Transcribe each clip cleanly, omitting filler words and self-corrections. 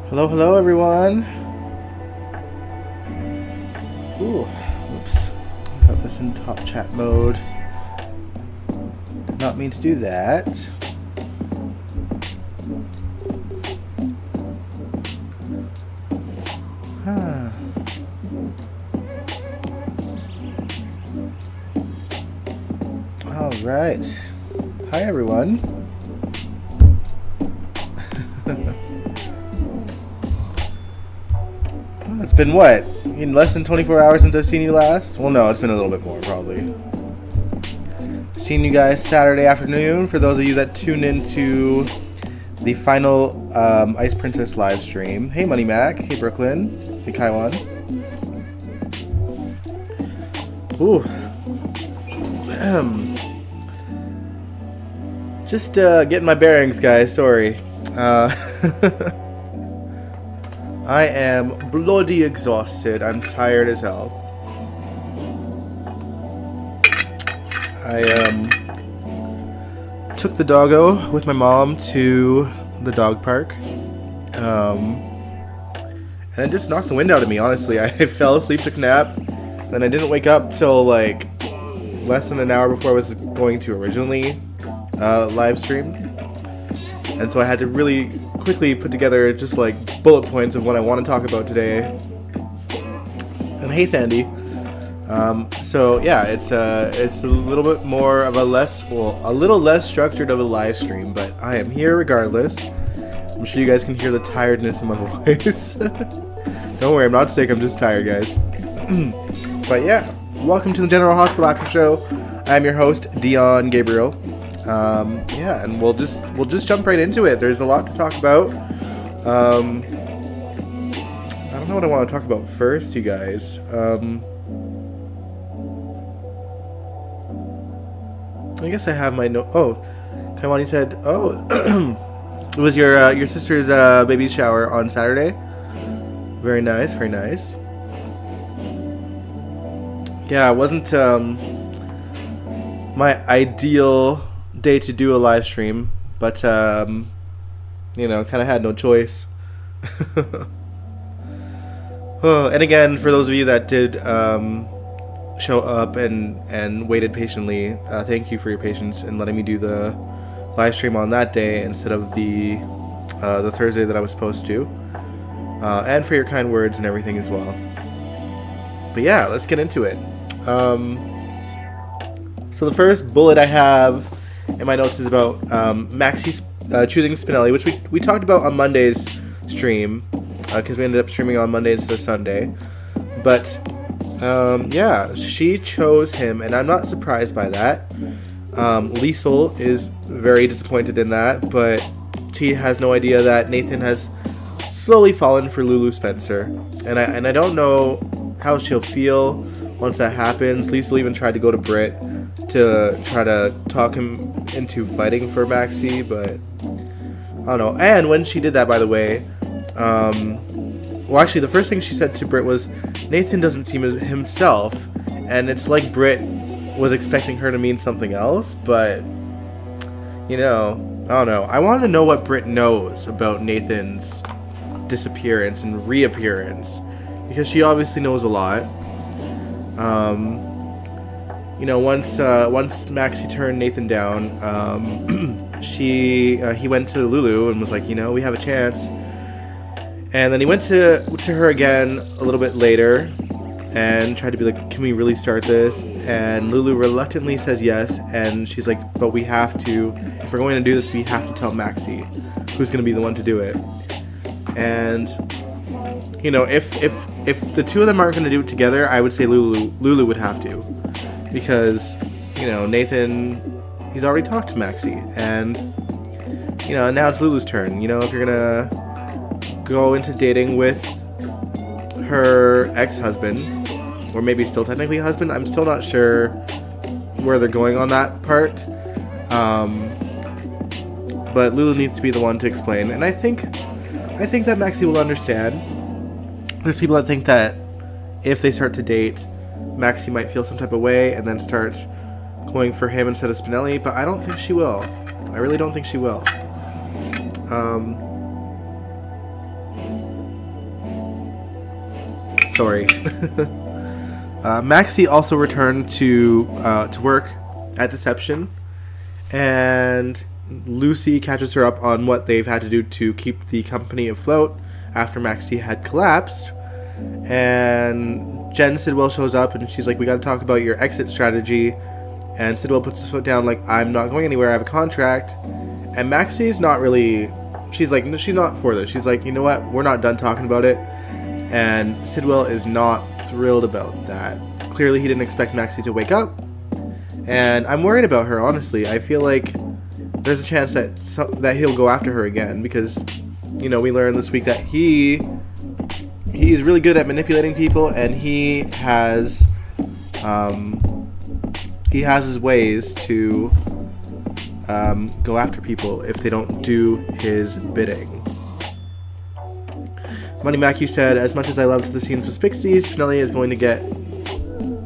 Hello, hello, everyone. Ooh, oops. Got this in top chat mode. Did not mean to do that. Huh. All right. Hi, everyone. It's been what? In less than 24 hours since I've seen you last? Well, no, it's been a little bit more, probably. Seen you guys Saturday afternoon, for those of you that tuned into the final Ice Princess live stream. Hey, Money Mac. Hey, Brooklyn. Hey, Kaiwan. Ooh. Just getting my bearings, guys. Sorry. I am bloody exhausted. I'm tired as hell. I took the doggo with my mom to the dog park. And it just knocked the wind out of me, honestly. I fell asleep, took a nap, then I didn't wake up till like less than an hour before I was going to originally live stream. And so I had to really quickly put together just like bullet points of what I want to talk about today. And hey, Sandy. So yeah, it's a little bit more of a little less structured of a live stream, but I am here regardless. I'm sure you guys can hear the tiredness in my voice. Don't worry, I'm not sick. I'm just tired, guys. But yeah, welcome to the General Hospital After Show. I'm your host, Dion Gabriel. Yeah, and we'll just jump right into it. There's a lot to talk about. I don't know what I want to talk about first, you guys. I guess I have my note. Oh, Kaimani said, it was your sister's baby shower on Saturday. Very nice, very nice. Yeah, it wasn't my ideal day to do a live stream, but kind of had no choice. Oh, and again, for those of you that did show up and waited patiently, thank you for your patience in letting me do the live stream on that day instead of the Thursday that I was supposed to, and for your kind words and everything as well. But yeah, let's get into it. So the first bullet I have in my notes is about Maxi choosing Spinelli, which we talked about on Monday's stream, because we ended up streaming on Monday instead of Sunday. But yeah, she chose him, and I'm not surprised by that. Liesel is very disappointed in that, but she has no idea that Nathan has slowly fallen for Lulu Spencer, and I don't know how she'll feel once that happens. Liesel even tried to go to Britt to try to talk him into fighting for Maxi, but I don't know. And when she did that, by the way, well, actually, the first thing she said to Britt was, Nathan doesn't seem as himself, and it's like Britt was expecting her to mean something else, but, I don't know. I want to know what Britt knows about Nathan's disappearance and reappearance, because she obviously knows a lot. Once Maxi turned Nathan down, he went to Lulu and was like, we have a chance. And then he went to her again a little bit later and tried to be like, can we really start this? And Lulu reluctantly says yes, and she's like, but we have to, if we're going to do this, we have to tell Maxi who's going to be the one to do it. And if the two of them aren't going to do it together, I would say Lulu would have to, because Nathan, he's already talked to Maxi, and now it's Lulu's turn. If you're gonna go into dating with her ex-husband, or maybe still technically husband, I'm still not sure where they're going on that part. But Lulu needs to be the one to explain, and I think that Maxi will understand. There's people that think that if they start to date, Maxi might feel some type of way and then start going for him instead of Spinelli, but I don't think she will. I really don't think she will. Sorry. Maxie also returned to work at Deception, and Lucy catches her up on what they've had to do to keep the company afloat after Maxie had collapsed. And Jen Sidwell shows up, and she's like, we got to talk about your exit strategy. And Sidwell puts his foot down like, I'm not going anywhere, I have a contract. And Maxie's not really, she's like, no, she's not for this. She's like, you know what, we're not done talking about it. And Sidwell is not thrilled about that. Clearly he didn't expect Maxie to wake up. And I'm worried about her, honestly. I feel like there's a chance that he'll go after her again, because, you know, we learned this week that he's really good at manipulating people, and he has his ways to go after people if they don't do his bidding. Money Matthew said, as much as I loved the scenes with Spixie, Spinelli is going to get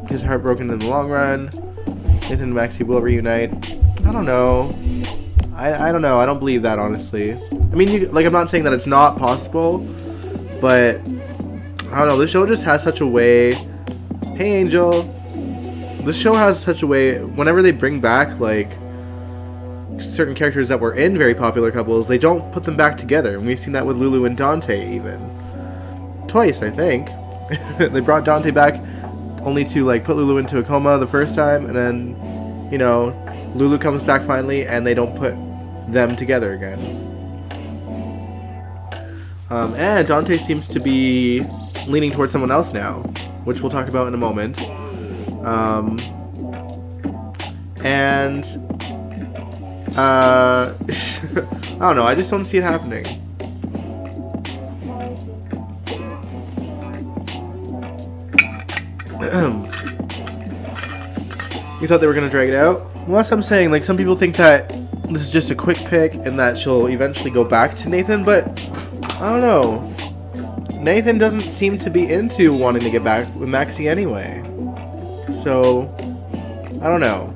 his heart broken in the long run. Nathan and Maxie will reunite. I don't know. I don't know. I don't believe that, honestly. I mean, I'm not saying that it's not possible, but I don't know. This show just has such a way. Hey, Angel. This show has such a way. Whenever they bring back like certain characters that were in very popular couples, they don't put them back together. And we've seen that with Lulu and Dante even. Twice, I think. They brought Dante back only to like put Lulu into a coma the first time, and then, you know, Lulu comes back finally, and they don't put them together again. And Dante seems to be leaning towards someone else now, which we'll talk about in a moment. And I don't know, I just don't see it happening. You thought they were gonna drag it out? Well, that's what I'm saying. Like, some people think that this is just a quick pick and that she'll eventually go back to Nathan, but I don't know. Nathan doesn't seem to be into wanting to get back with Maxie anyway. So, I don't know.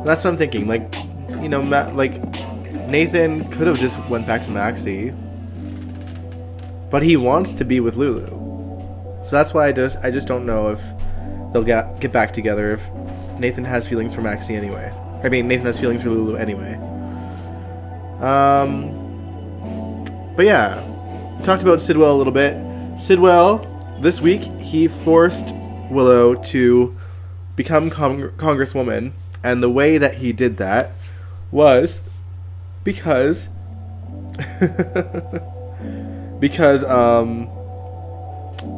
That's what I'm thinking. Like, you know, Nathan could have just went back to Maxie, but he wants to be with Lulu. So that's why I just don't know if they'll get back together if Nathan has feelings for Maxie anyway. I mean, Nathan has feelings for Lulu anyway. But yeah, we talked about Sidwell a little bit. Sidwell, this week, he forced Willow to become Congresswoman, and the way that he did that was because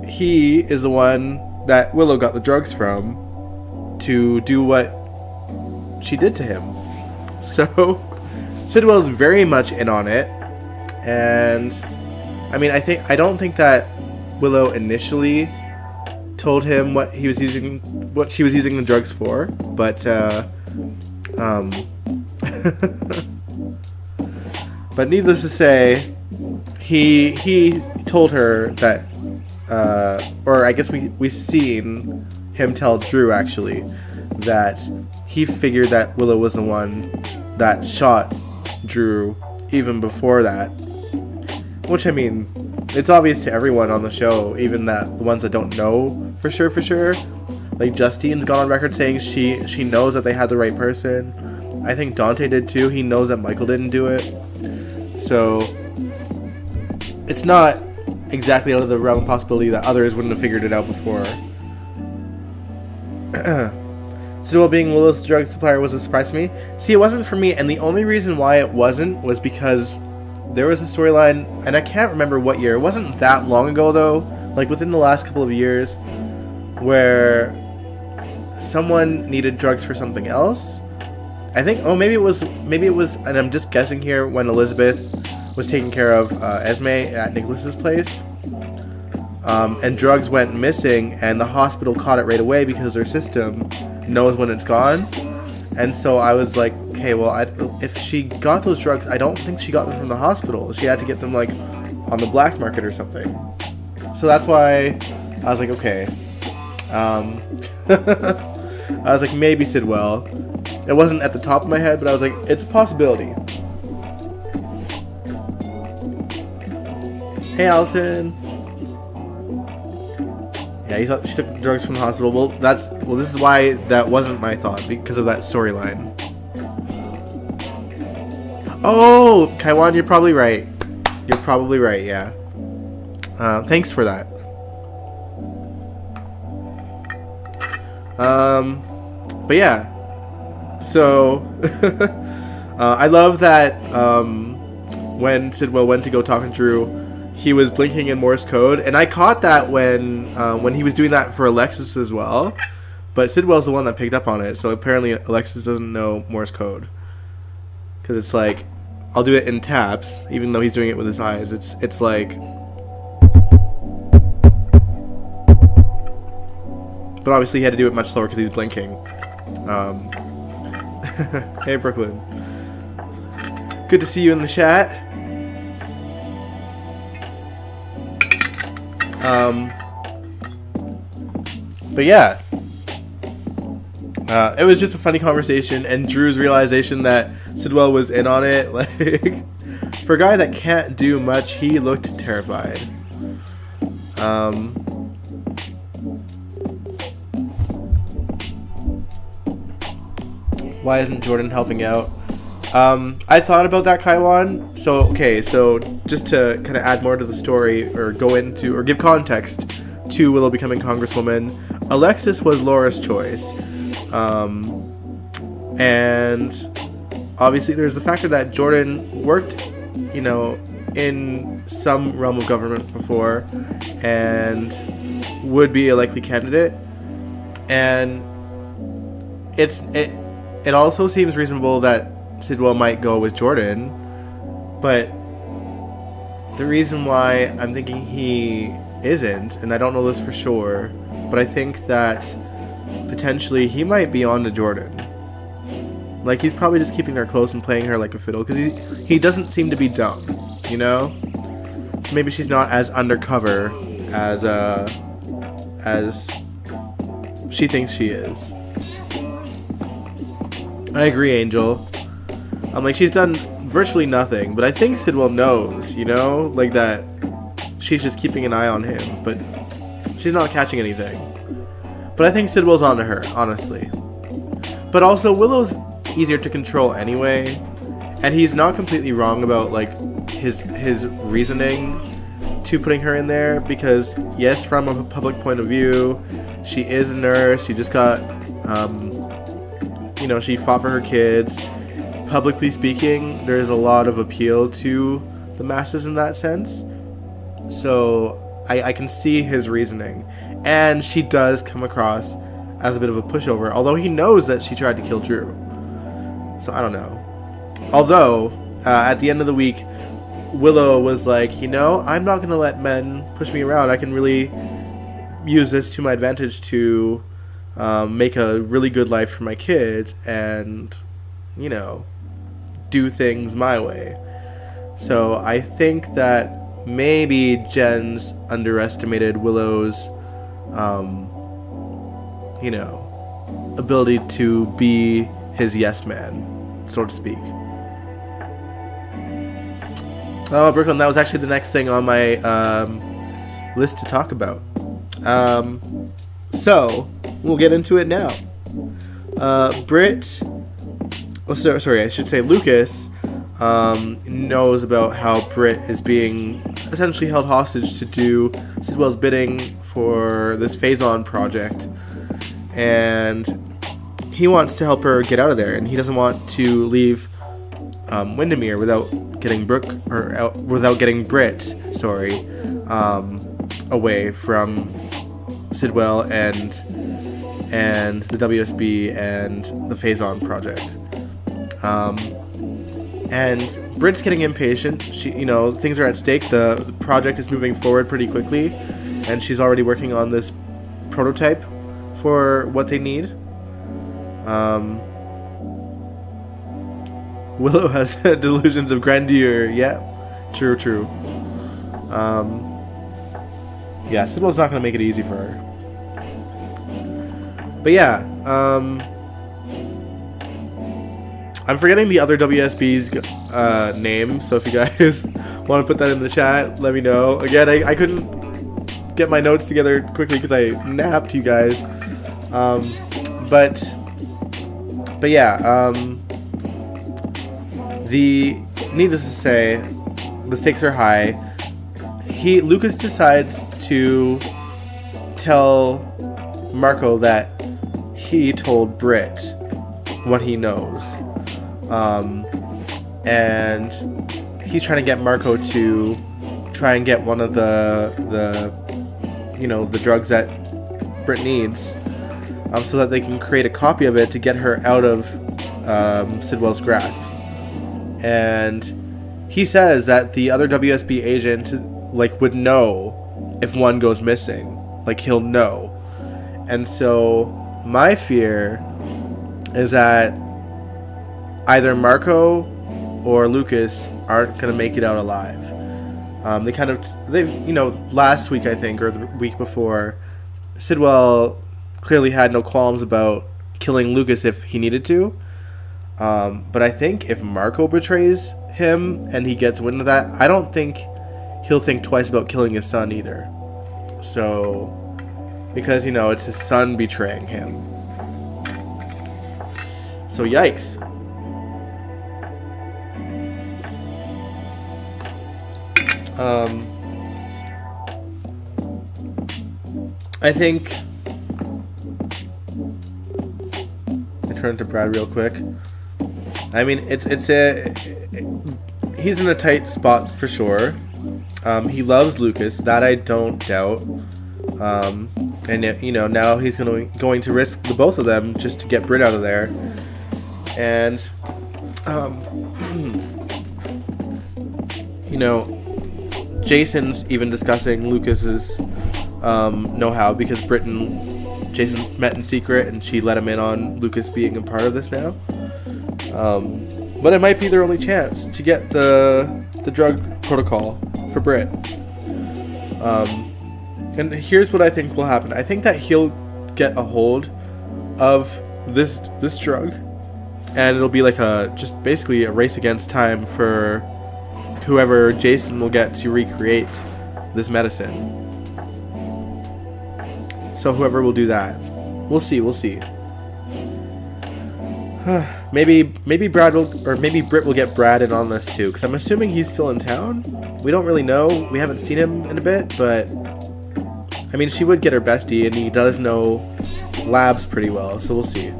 he is the one that Willow got the drugs from to do what she did to him. So Sidwell's very much in on it, and I mean, I don't think that Willow initially told him what she was using the drugs for, but but needless to say, he told her that, or I guess we seen him tell Drew actually that he figured that Willow was the one that shot Drew even before that. Which, I mean, it's obvious to everyone on the show, even the ones that don't know for sure. Like, Justine's gone on record saying she knows that they had the right person. I think Dante did too. He knows that Michael didn't do it. So it's not exactly out of the realm of possibility that others wouldn't have figured it out before. Sidwell being Willow's drug supplier was a surprise to me. See, it wasn't for me, and the only reason why it wasn't was because there was a storyline, and I can't remember what year. It wasn't that long ago, though. Like, within the last couple of years, where someone needed drugs for something else. I think, maybe it was, and I'm just guessing here, when Elizabeth was taking care of Esme at Nicholas's place. And drugs went missing, and the hospital caught it right away because their system knows when it's gone. And so I was like, okay, well, if she got those drugs, I don't think she got them from the hospital. She had to get them, like, on the black market or something. So that's why I was like, okay. I was like, maybe Sidwell. It wasn't at the top of my head, but I was like, it's a possibility. Hey, Allison. Yeah, he thought she took drugs from the hospital. Well, this is why that wasn't my thought, because of that storyline. Oh, Kaiwan, you're probably right. You're probably right, yeah. Thanks for that. But yeah. So, I love that when Sidwell went to go talk to Drew, he was blinking in Morse code, and I caught that when he was doing that for Alexis as well. But Sidwell's the one that picked up on it, so apparently Alexis doesn't know Morse code. Because it's like, I'll do it in taps, even though he's doing it with his eyes. It's like... But obviously he had to do it much slower because he's blinking. Hey, Brooklyn. Good to see you in the chat. But yeah. It was just a funny conversation, and Drew's realization that Sidwell was in on it. Like, for a guy that can't do much, he looked terrified. Why isn't Jordan helping out? I thought about that, Kaiwan. So just to kind of add more to the story, or go into, or give context to Willow becoming Congresswoman, Alexis was Laura's choice. And obviously there's the factor that Jordan worked, in some realm of government before and would be a likely candidate. And it also seems reasonable that Sidwell might go with Jordan, but the reason why I'm thinking he isn't, and I don't know this for sure, but I think that potentially he might be on to Jordan. Like, he's probably just keeping her close and playing her like a fiddle, because he doesn't seem to be dumb, So maybe she's not as undercover as she thinks she is. I agree, Angel. I'm like, she's done virtually nothing, but I think Sidwell knows, like that she's just keeping an eye on him, but she's not catching anything. But I think Sidwell's onto her, honestly. But also, Willow's easier to control anyway, and he's not completely wrong about like his reasoning to putting her in there, because yes, from a public point of view, she is a nurse. She just got, she fought for her kids. Publicly speaking, there's a lot of appeal to the masses in that sense. So I can see his reasoning. And she does come across as a bit of a pushover, although he knows that she tried to kill Drew. So I don't know. Although, at the end of the week, Willow was like, I'm not going to let men push me around. I can really use this to my advantage to make a really good life for my kids and, do things my way. So I think that maybe Jen's underestimated Willow's, ability to be his yes man, so to speak. Oh, Brooklyn, that was actually the next thing on my list to talk about. So, we'll get into it now. Britt... Oh, sorry, I should say Lucas knows about how Britt is being essentially held hostage to do Sidwell's bidding for this Phazon project. And he wants to help her get out of there, and he doesn't want to leave Windermere without getting Britt, away from Sidwell and the WSB and the Phazon project. And Britt's getting impatient. She, things are at stake. The project is moving forward pretty quickly, and she's already working on this prototype for what they need. Willow has delusions of grandeur. Yeah, true. Yeah, Sidwell's not going to make it easy for her. But yeah, I'm forgetting the other WSB's name, so if you guys want to put that in the chat, let me know. Again, I couldn't get my notes together quickly because I napped, you guys. But yeah, needless to say, the stakes are high. Lucas decides to tell Marco that he told Britt what he knows. And he's trying to get Marco to try and get one of the drugs that Britt needs, so that they can create a copy of it to get her out of Sidwell's grasp. And he says that the other WSB agent would know if one goes missing. He'll know. And so my fear is that either Marco or Lucas aren't going to make it out alive. Last week, I think, or the week before, Sidwell clearly had no qualms about killing Lucas if he needed to. But I think if Marco betrays him and he gets wind of that, I don't think he'll think twice about killing his son either. So, because, it's his son betraying him. So, yikes. I think I turn to Brad real quick. I mean, he's in a tight spot for sure. He loves Lucas, that I don't doubt. And now he's going to risk the both of them just to get Britt out of there. And Jason's even discussing Lucas's know-how, because Britt and Jason met in secret and she let him in on Lucas being a part of this now. But it might be their only chance to get the drug protocol for Britt. And here's what I think will happen. I think that he'll get a hold of this drug, and it'll be just basically a race against time for whoever Jason will get to recreate this medicine. So whoever will do that, we'll see. Maybe Brad will, or maybe Britt will get Brad in on this too, because I'm assuming he's still in town. We don't really know. We haven't seen him in a bit, but I mean, she would get her bestie, and he does know labs pretty well, so we'll see.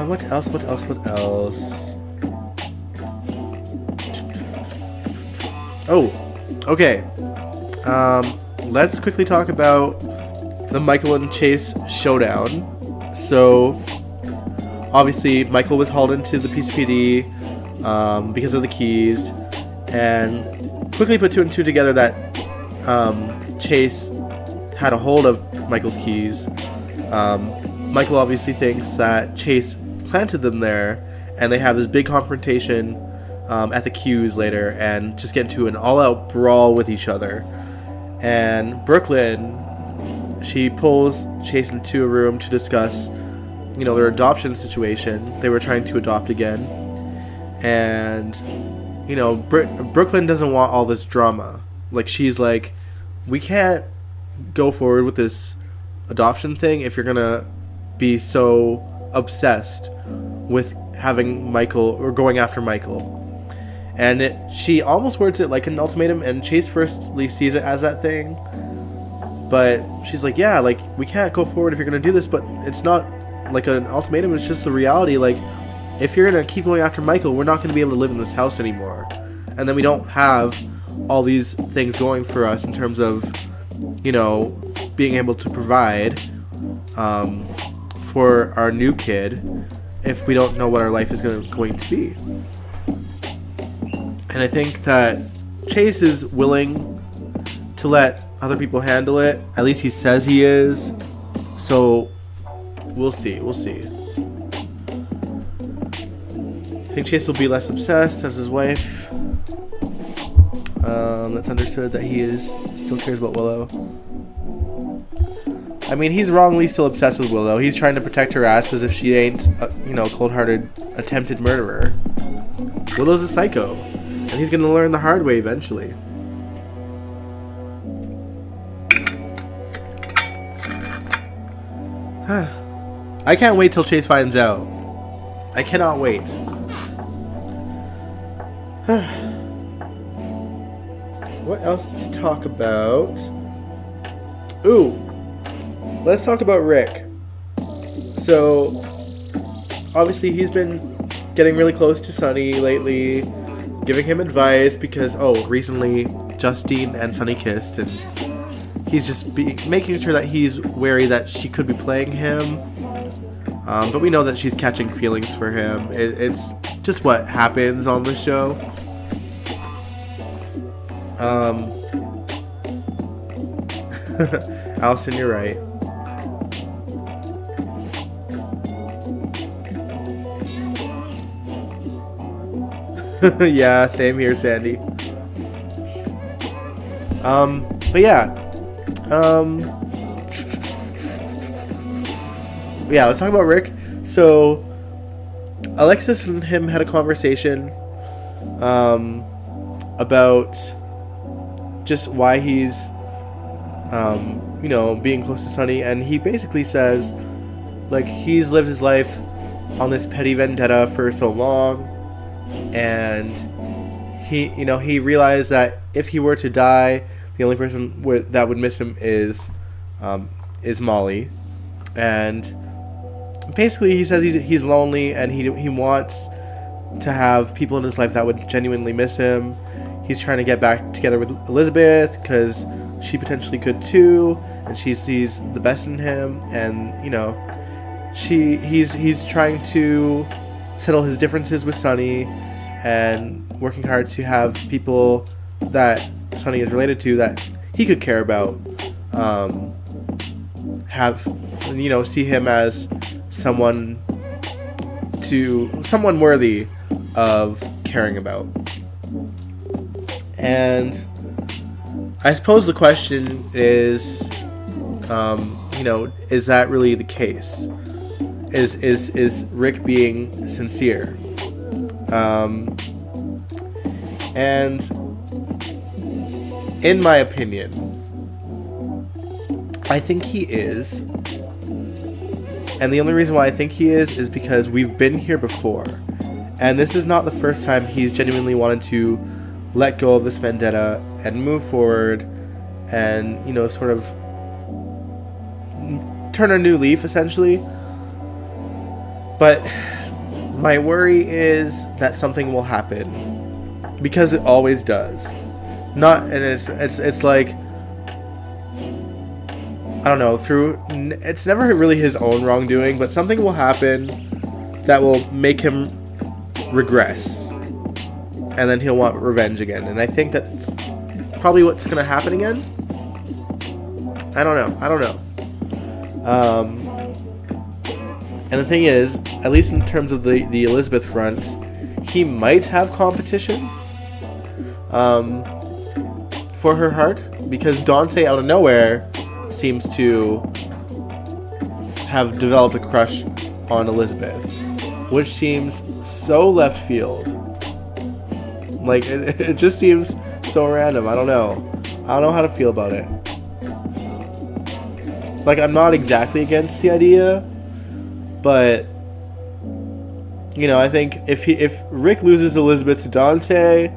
What else? Oh, okay. Let's quickly talk about the Michael and Chase showdown. So, obviously, Michael was hauled into the PCPD because of the keys, and quickly put two and two together that Chase had a hold of Michael's keys. Michael obviously thinks that Chase planted them there, and they have this big confrontation at the queues later, and just get into an all-out brawl with each other. And Brooklyn, she pulls Chase into a room to discuss, their adoption situation. They were trying to adopt again, and Brooklyn doesn't want all this drama. She's like, we can't go forward with this adoption thing if you're gonna be so obsessed with having Michael, or going after Michael. And she almost words it like an ultimatum, and Chase firstly sees it as that thing. But she's like, yeah, we can't go forward if you're gonna do this, but it's not like an ultimatum, it's just the reality. If you're gonna keep going after Michael, we're not gonna be able to live in this house anymore. And then we don't have all these things going for us in terms of, being able to provide for our new kid if we don't know what our life is going to be. And I think that Chase is willing to let other people handle it. At least he says he is. So we'll see. I think Chase will be less obsessed as his wife. It's understood that he still cares about Willow. I mean, he's wrongly still obsessed with Willow. He's trying to protect her ass as if she ain't, a cold-hearted attempted murderer. Willow's a psycho, and he's gonna learn the hard way eventually. I can't wait till Chase finds out. I cannot wait. What else to talk about? Ooh, let's talk about Rick. So, obviously he's been getting really close to Sunny lately, giving him advice because, recently Justine and Sunny kissed, and he's just making sure that he's wary that she could be playing him. But we know that she's catching feelings for him. It's just what happens on the show. Allison, you're right. Yeah, same here, Sandy. But yeah. Yeah, let's talk about Rick. So, Alexis and him had a conversation about just why he's, being close to Sunny. And he basically says, like, he's lived his life on this petty vendetta for so long. And he realized that if he were to die, the only person that would miss him is Molly. And basically, he says he's lonely, and he wants to have people in his life that would genuinely miss him. He's trying to get back together with Elizabeth because she potentially could too, and she sees the best in him. And he's trying to settle his differences with Sunny, and working hard to have people that Sunny is related to that he could care about, see him as someone worthy of caring about. And I suppose the question is, is that really the case? Is Rick being sincere? And in my opinion, I think he is. And the only reason why I think he is because we've been here before. And this is not the first time he's genuinely wanted to let go of this vendetta and move forward and, sort of turn a new leaf, essentially. But my worry is that something will happen. Because it always does. It's like, I don't know, it's never really his own wrongdoing, but something will happen that will make him regress. And then he'll want revenge again. And I think that's probably what's going to happen again. I don't know. And the thing is, at least in terms of the Elizabeth front, he might have competition for her heart, because Dante out of nowhere seems to have developed a crush on Elizabeth, which seems so left field. Like, it just seems so random. I don't know how to feel about it. Like, I'm not exactly against the idea, but I think if Rick loses Elizabeth to Dante,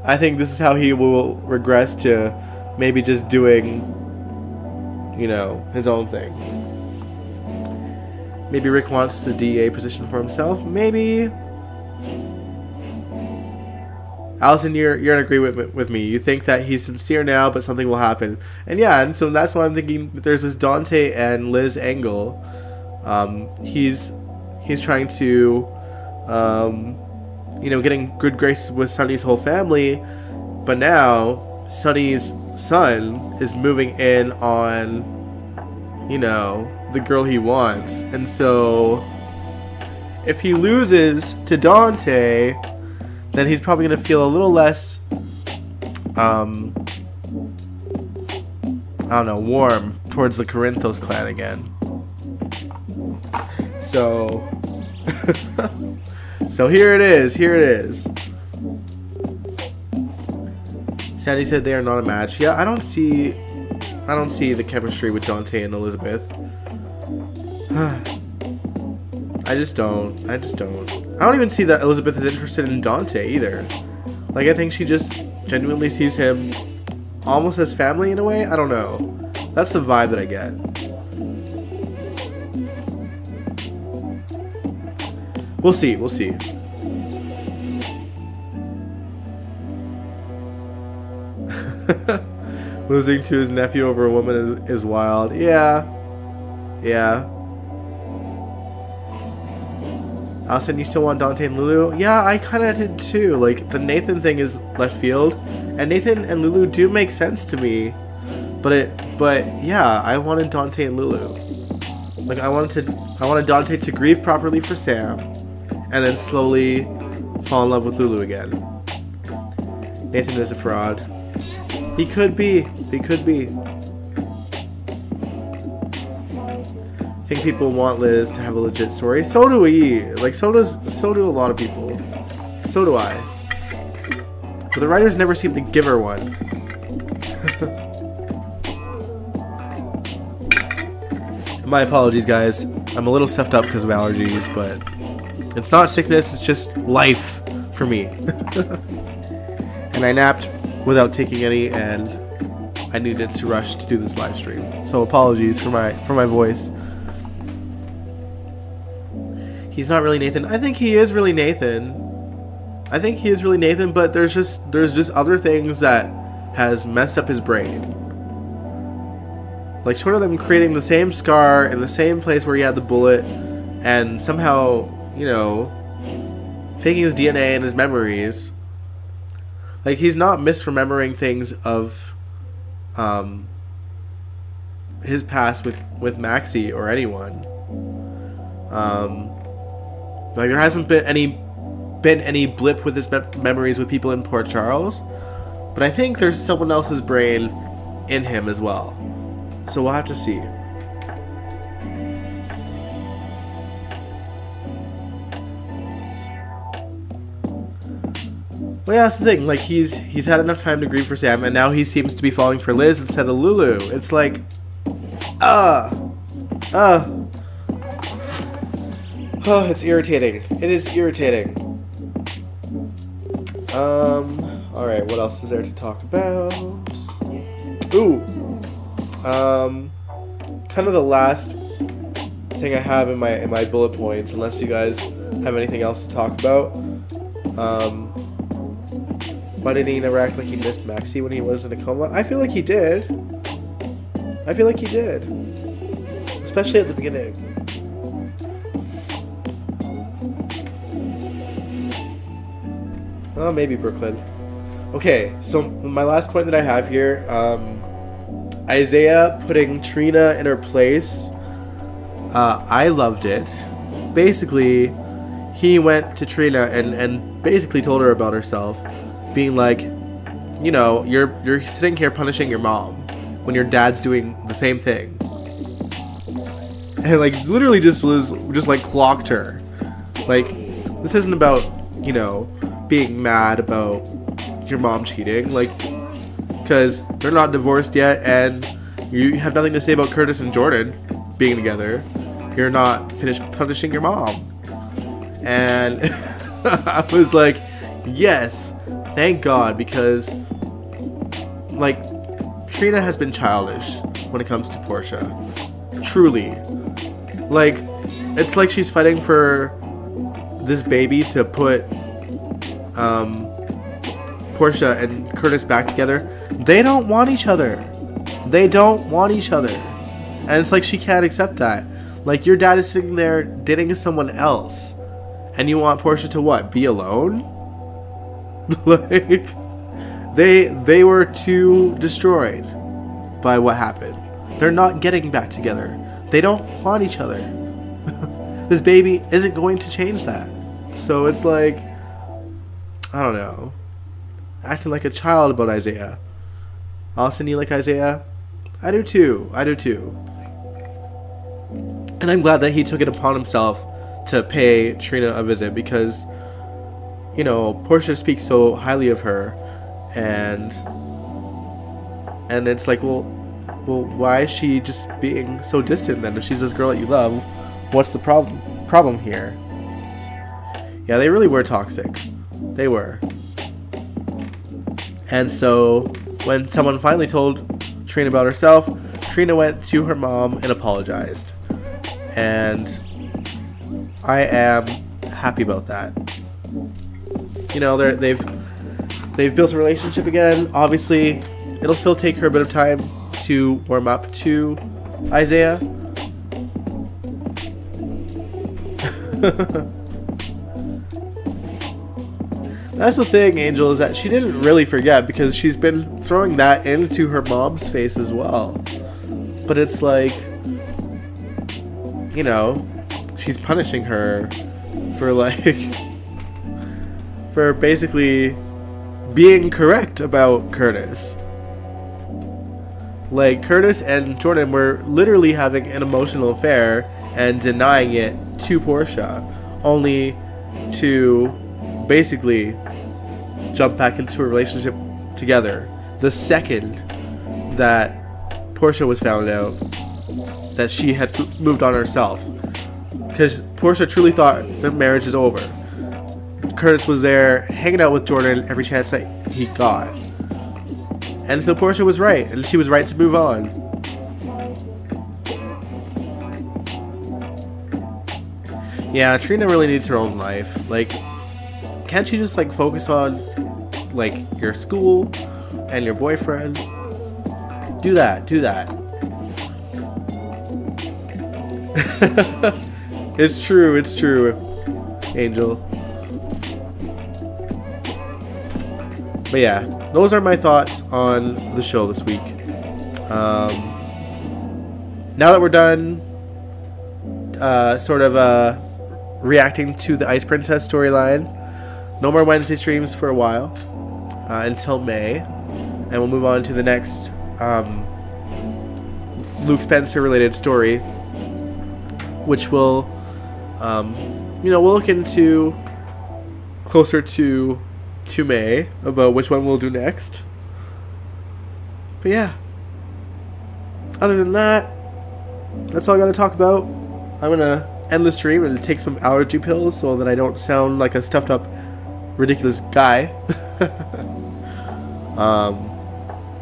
I think this is how he will regress to maybe just doing, his own thing. Maybe Rick wants the DA position for himself. Maybe. Allison, you're in agreement with me. You think that he's sincere now, but something will happen. And yeah, and so that's why I'm thinking there's this Dante and Liz angle. He's trying to, getting good graces with Sunny's whole family, but now Sunny's son is moving in on, the girl he wants. And so if he loses to Dante, then he's probably going to feel a little less, warm towards the Corinthos clan again. So, so here it is. Sandy said they are not a match. Yeah, I don't see the chemistry with Dante and Elizabeth. I just don't. I don't even see that Elizabeth is interested in Dante either. Like, I think she just genuinely sees him almost as family in a way. I don't know. That's the vibe that I get. We'll see. We'll see. Losing to his nephew over a woman is wild. Yeah. Yeah. Allison, you still want Dante and Lulu? Yeah, I kind of did too. Like, the Nathan thing is left field. And Nathan and Lulu do make sense to me. But yeah, I wanted Dante and Lulu. Like, I wanted Dante to grieve properly for Sam. And then slowly fall in love with Lulu again. Nathan is a fraud. He could be. He could be. I think people want Liz to have a legit story. So do we. Like, so do a lot of people. So do I. But the writers never seem to give her one. My apologies, guys. I'm a little stuffed up because of allergies, but it's not sickness, it's just life for me. And I napped without taking any, and I needed to rush to do this live stream. So apologies for my voice. He's not really Nathan. I think he is really Nathan. But there's just other things that has messed up his brain. Like, short of them creating the same scar in the same place where he had the bullet, and somehow, you know, faking his DNA and his memories. Like, he's not misremembering things of his past with Maxie or anyone. Like, there hasn't been any blip with his memories with people in Port Charles, but I think there's someone else's brain in him as well. So we'll have to see. Well, yeah, that's the thing. Like, he's had enough time to grieve for Sam, and now he seems to be falling for Liz instead of Lulu. It's like, oh, it's irritating. It is irritating. Alright, what else is there to talk about? Ooh. Kind of the last thing I have in my bullet points, unless you guys have anything else to talk about. Why did he never act like he missed Maxie when he was in a coma? I feel like he did. Especially at the beginning. Oh, maybe Brooklyn. Okay, so my last point that I have here, Isaiah putting Trina in her place. I loved it. Basically, he went to Trina and basically told her about herself, being like, you know, you're sitting here punishing your mom when your dad's doing the same thing, and like literally just like clocked her. Like, this isn't about, you know, being mad about your mom cheating, like, because they're not divorced yet, and you have nothing to say about Curtis and Jordan being together. You're not finished punishing your mom. And I was like, yes, thank God, because, like, Trina has been childish when it comes to Portia. Truly. Like, it's like she's fighting for this baby to put Portia and Curtis back together. They don't want each other. And it's like she can't accept that. Like, your dad is sitting there dating someone else, and you want Portia to what? Be alone? Like, they were too destroyed by what happened. They're not getting back together. They don't want each other. This baby isn't going to change that. So it's like, I don't know, acting like a child about Isaiah. Allison, you like Isaiah? I do too. And I'm glad that he took it upon himself to pay Trina a visit, because, you know, Portia speaks so highly of her, and it's like, well, why is she just being so distant then? If she's this girl that you love, What's the problem here? Yeah, they really were toxic. They were. And so when someone finally told Trina about herself, Trina went to her mom and apologized. And I am happy about that. You know, they've built a relationship again. Obviously, it'll still take her a bit of time to warm up to Isaiah. That's the thing, Angel, is that she didn't really forget because she's been throwing that into her mom's face as well. But it's like, you know, she's punishing her for for basically being correct about Curtis. Like, Curtis and Jordan were literally having an emotional affair and denying it to Portia, only to basically jump back into a relationship together the second that Portia was found out that she had moved on herself. Because Portia truly thought the marriage is over. Curtis was there hanging out with Jordan every chance that he got. And so Portia was right, and she was right to move on. Yeah, Trina really needs her own life. Like, can't you just, like, focus on, like, your school and your boyfriend? Do that. It's true, Angel. But yeah, those are my thoughts on the show this week. Now that we're done reacting to the Ice Princess storyline, no more Wednesday streams for a while, until May, and we'll move on to the next Luke Spencer related story, which will we'll look into closer to May about which one we'll do next. But yeah, other than that, that's all I gotta talk about. I'm gonna end the stream and take some allergy pills so that I don't sound like a stuffed up ridiculous guy.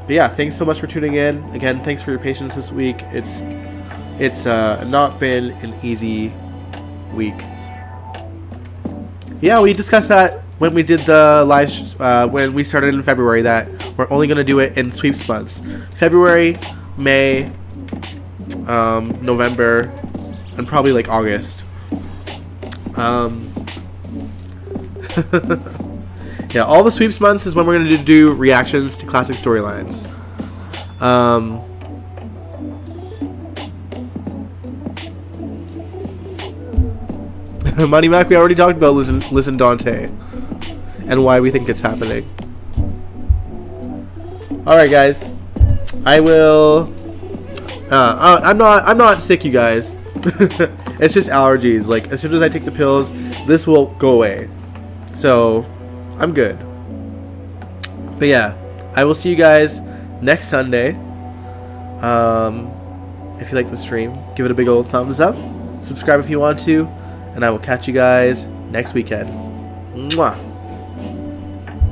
But yeah, thanks so much for tuning in. Again, thanks for your patience this week. It's not been an easy week. Yeah, we discussed that when we did the live, when we started in February, that we're only going to do it in sweeps months. February, May, November, and probably like August. Yeah, all the sweeps months is when we're going to do reactions to classic storylines. Money Mac, we already talked about Listen Dante and why we think it's happening. Alright, guys. I will... I'm not sick, you guys. It's just allergies. Like, as soon as I take the pills, this will go away. So, I'm good. But yeah, I will see you guys next Sunday. If you like the stream, give it a big old thumbs up. Subscribe if you want to. And I will catch you guys next weekend. Mwah.